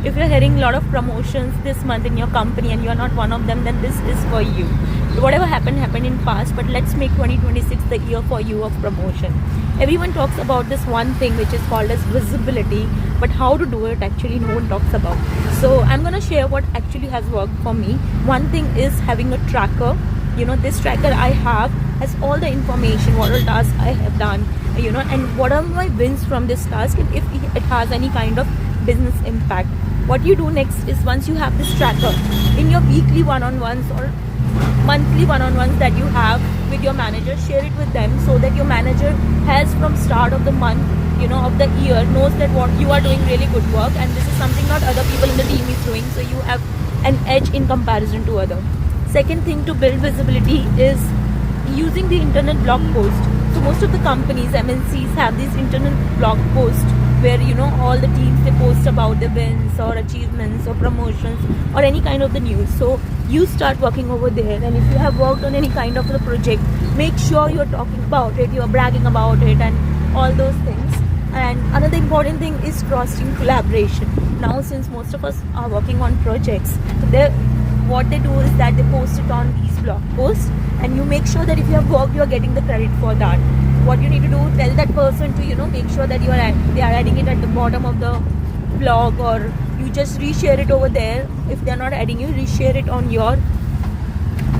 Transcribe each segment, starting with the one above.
if you're hearing a lot of promotions this month in your company and you're not one of them, then this is for you. Whatever happened in past, but let's make 2026 the year for you of promotion. Everyone talks about this one thing which is called as visibility, but how to do it actually no one talks about. So I'm gonna share what actually has worked for me. One thing is having a tracker. This tracker I have has all the information, what all tasks I have done, and what are my wins from this task, and if it has any kind of business impact. What you do next is, once you have this tracker, in your weekly one-on-ones or monthly one-on-ones that you have with your manager, share it with them, so that your manager has from start of the month, of the year, knows that what you are doing really good work, and this is something not other people in the team is doing, so you have an edge in comparison to other. Second thing to build visibility is using the internet blog post. So most of the companies, MNCs, have these internet blog posts where all the teams, they post about the wins or achievements or promotions or any kind of the news. So you start working over there, and if you have worked on any kind of the project, make sure you're talking about it, you're bragging about it, and all those things. And another important thing is cross-team collaboration. Now, since most of us are working on projects, what they do is that they post it on these blog posts, and you make sure that if you have worked, you are getting the credit for that. What you need to do, tell that person to make sure that they are adding it at the bottom of the blog, or you just reshare it over there. If they are not adding you, reshare it on your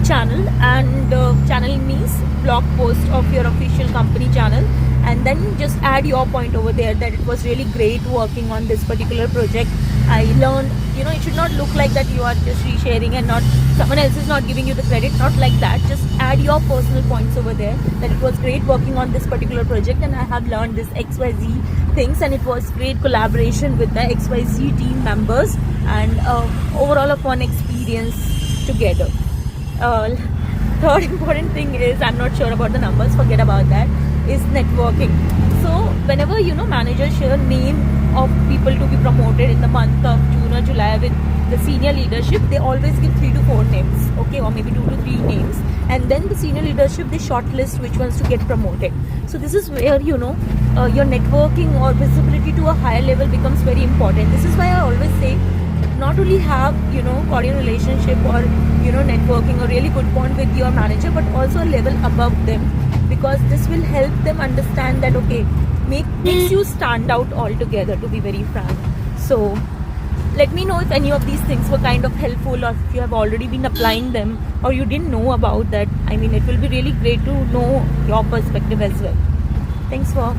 channel, and channel means blog post of your official company channel, and then just add your point over there that it was really great working on this particular project. I learned, it should not look like that you are just resharing and not someone else is not giving you the credit, not like that. Just add your personal points over there that it was great working on this particular project, and I have learned this XYZ things, and it was great collaboration with the XYZ team members, and overall a fun experience together. Third important thing is, I'm not sure about the numbers, forget about that, is networking. So whenever managers share name of people to be promoted in the month of June or July with the senior leadership, they always give 3 to 4 names, okay, or maybe 2 to 3 names, and then the senior leadership, they shortlist which ones to get promoted. So this is where your networking or visibility to a higher level becomes very important. This is why I always say, not only have cordial relationship or networking or really good bond with your manager, but also a level above them, because this will help them understand that, okay, makes you stand out altogether, to be very frank. So let me know if any of these things were kind of helpful, or if you have already been applying them or you didn't know about that. It will be really great to know your perspective as well. Thanks for